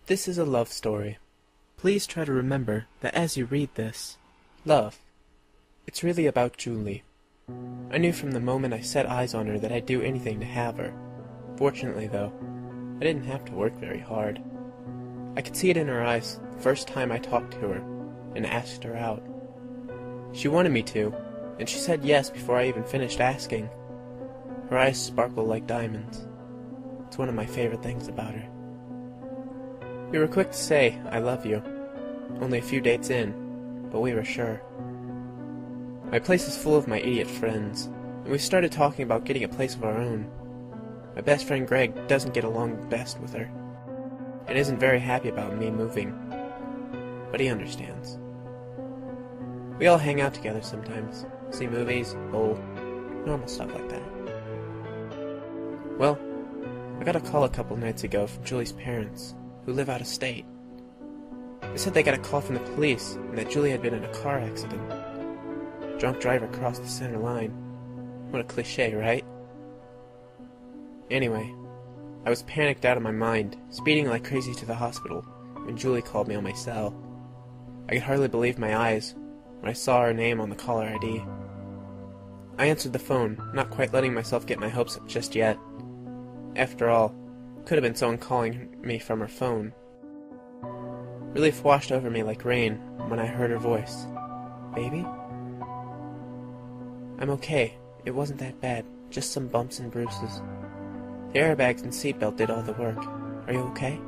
This is a love story. Please try to remember that as you read this, love, it's really about Julie. I knew from the moment I set eyes on her that I'd do anything to have her. Fortunately, though, I didn't have to work very hard. I could see it in her eyes the first time I talked to her and asked her out. She wanted me to, and she said yes before I even finished asking. Her eyes sparkle like diamonds. It's one of my favorite things about her. We were quick to say, "I love you." Only a few dates in, but we were sure. My place is full of my idiot friends, and we started talking about getting a place of our own. My best friend Greg doesn't get along best with her, and isn't very happy about me moving, but he understands. We all hang out together sometimes, see movies, bowl, normal stuff like that. Well, I got a call a couple nights ago from Julie's parents, who live out of state. They said they got a call from the police and that Julie had been in a car accident. Drunk driver crossed the center line. What a cliche, right? Anyway, I was panicked out of my mind, speeding like crazy to the hospital, when Julie called me on my cell. I could hardly believe my eyes when I saw her name on the caller ID. I answered the phone, not quite letting myself get my hopes up just yet. After all, it could have been someone calling me from her phone. Relief washed over me like rain when I heard her voice. "Baby?" "I'm okay. It wasn't that bad. Just some bumps and bruises. The airbags and seatbelt did all the work. Are you okay?"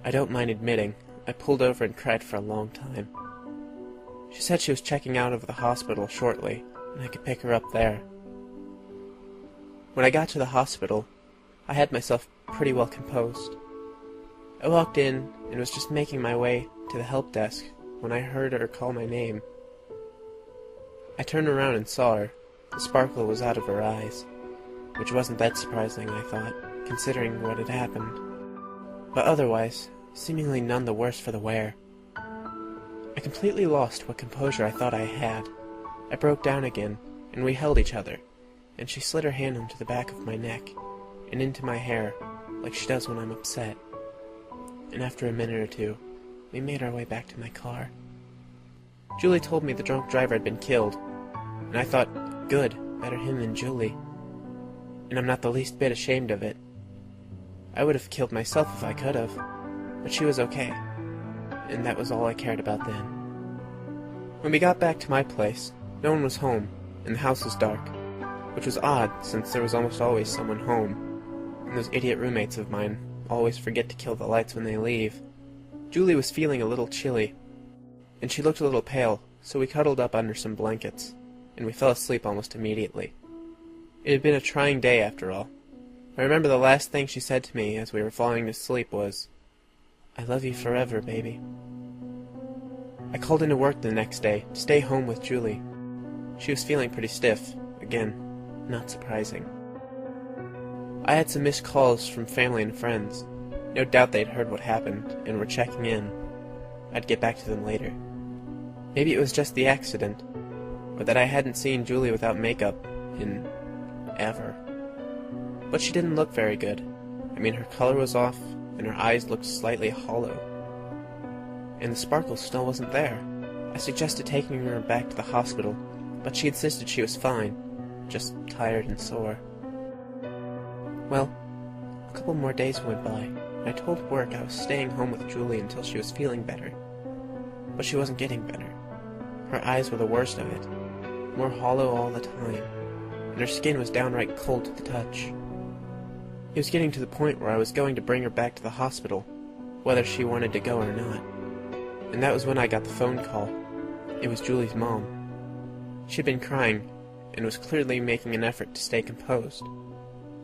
I don't mind admitting, I pulled over and cried for a long time. She said she was checking out of the hospital shortly, and I could pick her up there. When I got to the hospital, I had myself pretty well composed. I walked in and was just making my way to the help desk when I heard her call my name. I turned around and saw her. The sparkle was out of her eyes, which wasn't that surprising, I thought, considering what had happened. But otherwise, seemingly none the worse for the wear. I completely lost what composure I thought I had. I broke down again, and we held each other, and she slid her hand into the back of my neck and into my hair, like she does when I'm upset. And after a minute or two, we made our way back to my car. Julie told me the drunk driver had been killed, and I thought, good, better him than Julie. And I'm not the least bit ashamed of it. I would have killed myself if I could have, but she was okay, and that was all I cared about then. When we got back to my place, no one was home, and the house was dark, which was odd since there was almost always someone home, and those idiot roommates of mine always forget to kill the lights when they leave. Julie was feeling a little chilly, and she looked a little pale, so we cuddled up under some blankets, and we fell asleep almost immediately. It had been a trying day after all. I remember the last thing she said to me as we were falling to sleep was, "I love you forever, baby." I called into work the next day to stay home with Julie. She was feeling pretty stiff, again, not surprising. I had some missed calls from family and friends. No doubt they'd heard what happened and were checking in. I'd get back to them later. Maybe it was just the accident, or that I hadn't seen Julie without makeup in ever. But she didn't look very good. I mean, her color was off, and her eyes looked slightly hollow. And the sparkle still wasn't there. I suggested taking her back to the hospital, but she insisted she was fine, just tired and sore. Well, a couple more days went by, and I told work I was staying home with Julie until she was feeling better. But she wasn't getting better. Her eyes were the worst of it, more hollow all the time, and her skin was downright cold to the touch. It was getting to the point where I was going to bring her back to the hospital, whether she wanted to go or not. And that was when I got the phone call. It was Julie's mom. She'd been crying, and was clearly making an effort to stay composed.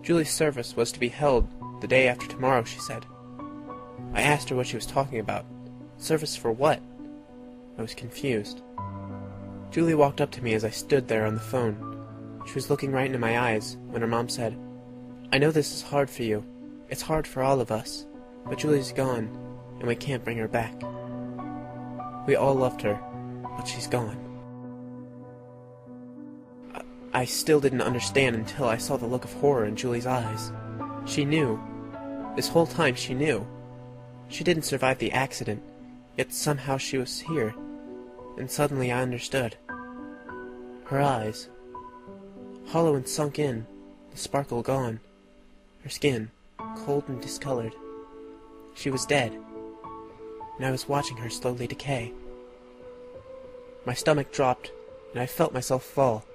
Julie's service was to be held the day after tomorrow, she said. I asked her what she was talking about. Service for what? I was confused. Julie walked up to me as I stood there on the phone. She was looking right into my eyes when her mom said, "I know this is hard for you. It's hard for all of us. But Julie's gone, and we can't bring her back. We all loved her, but she's gone." I still didn't understand until I saw the look of horror in Julie's eyes. She knew. This whole time she knew. She didn't survive the accident, yet somehow she was here, and suddenly I understood. Her eyes, hollow and sunk in, the sparkle gone, her skin, cold and discolored. She was dead, and I was watching her slowly decay. My stomach dropped, and I felt myself fall.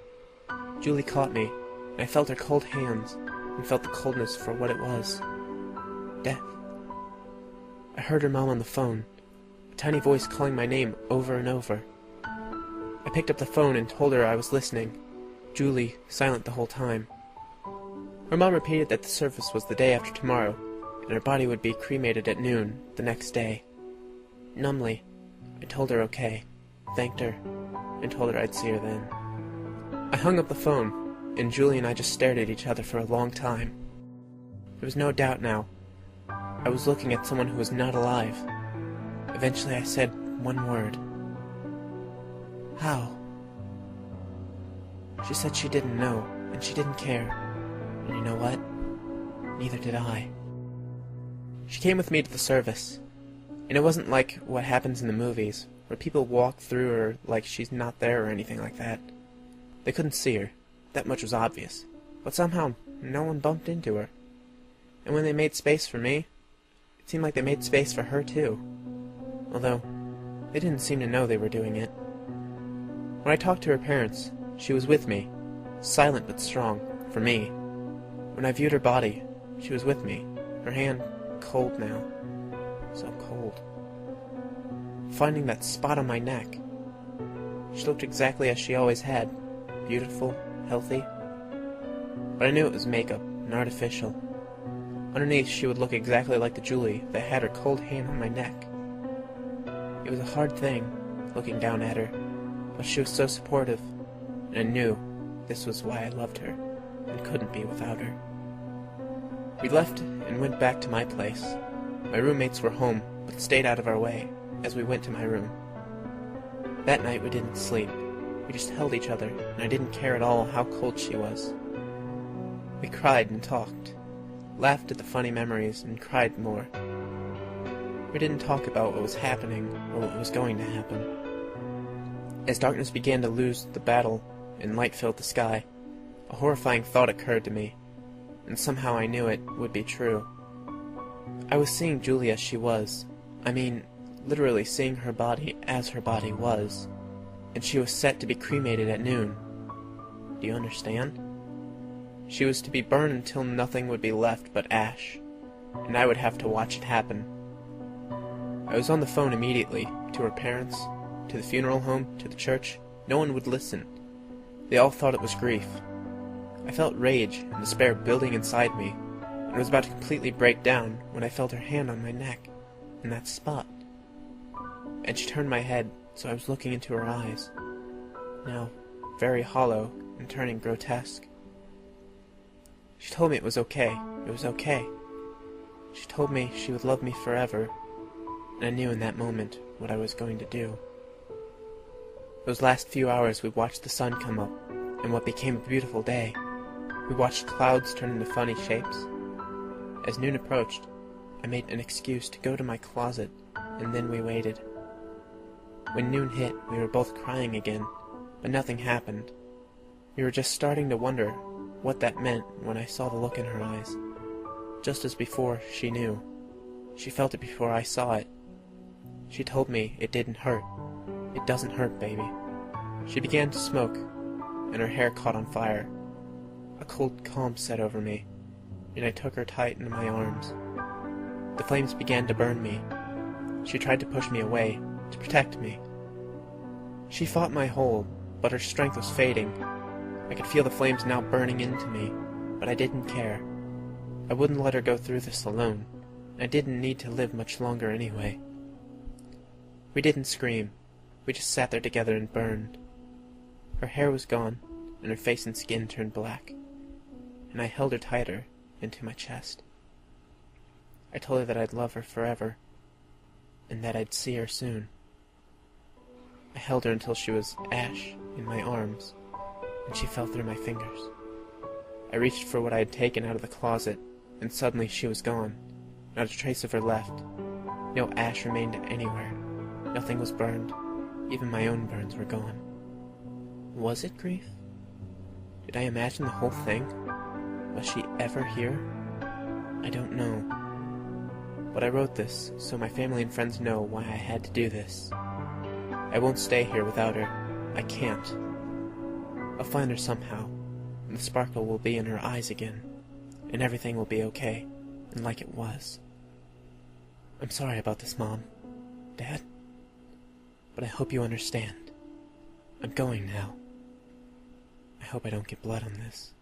Julie caught me, and I felt her cold hands, and felt the coldness for what it was. Death. I heard her mom on the phone, a tiny voice calling my name over and over. I picked up the phone and told her I was listening, Julie silent the whole time. Her mom repeated that the service was the day after tomorrow, and her body would be cremated at noon the next day. Numbly, I told her okay, thanked her, and told her I'd see her then. I hung up the phone, and Julie and I just stared at each other for a long time. There was no doubt now. I was looking at someone who was not alive. Eventually I said one word. How? She said she didn't know, and she didn't care. And you know what? Neither did I. She came with me to the service, and it wasn't like what happens in the movies, where people walk through her like she's not there or anything like that. They couldn't see her, that much was obvious, but somehow no one bumped into her. And when they made space for me, it seemed like they made space for her too, although they didn't seem to know they were doing it. When I talked to her parents, she was with me, silent but strong, for me. When I viewed her body, she was with me, her hand cold now, so cold. Finding that spot on my neck, she looked exactly as she always had, beautiful, healthy, but I knew it was makeup, and artificial. Underneath, she would look exactly like the Julie that had her cold hand on my neck. It was a hard thing, looking down at her, but she was so supportive, and I knew this was why I loved her, and couldn't be without her. We left and went back to my place. My roommates were home, but stayed out of our way, as we went to my room. That night we didn't sleep. We just held each other, and I didn't care at all how cold she was. We cried and talked, laughed at the funny memories, and cried more. We didn't talk about what was happening, or what was going to happen. As darkness began to lose the battle, and light filled the sky, a horrifying thought occurred to me, and somehow I knew it would be true. I was seeing Julie as she was. I mean, literally seeing her body as her body was. And she was set to be cremated at noon. Do you understand? She was to be burned until nothing would be left but ash, and I would have to watch it happen. I was on the phone immediately, to her parents, to the funeral home, to the church. No one would listen. They all thought it was grief. I felt rage and despair building inside me, and was about to completely break down when I felt her hand on my neck, in that spot. And she turned my head, so I was looking into her eyes, now very hollow and turning grotesque. She told me it was okay. It was okay. She told me she would love me forever, and I knew in that moment what I was going to do. Those last few hours we watched the sun come up, and what became a beautiful day. We watched clouds turn into funny shapes. As noon approached, I made an excuse to go to my closet, and then we waited. When noon hit, we were both crying again, but nothing happened. We were just starting to wonder what that meant when I saw the look in her eyes. Just as before, she knew. She felt it before I saw it. She told me it didn't hurt. It doesn't hurt, baby. She began to smoke, and her hair caught on fire. A cold calm set over me, and I took her tight into my arms. The flames began to burn me. She tried to push me away, to protect me. She fought my hold, but her strength was fading. I could feel the flames now burning into me, but I didn't care. I wouldn't let her go through this alone. I didn't need to live much longer anyway. We didn't scream. We just sat there together and burned. Her hair was gone, and her face and skin turned black, and I held her tighter into my chest. I told her that I'd love her forever, and that I'd see her soon. I held her until she was ash in my arms, and she fell through my fingers. I reached for what I had taken out of the closet, and suddenly she was gone. Not a trace of her left. No ash remained anywhere. Nothing was burned. Even my own burns were gone. Was it grief? Did I imagine the whole thing? Was she ever here? I don't know. But I wrote this so my family and friends know why I had to do this. I won't stay here without her. I can't. I'll find her somehow, and the sparkle will be in her eyes again, and everything will be okay, and like it was. I'm sorry about this, Mom, Dad, but I hope you understand. I'm going now. I hope I don't get blood on this.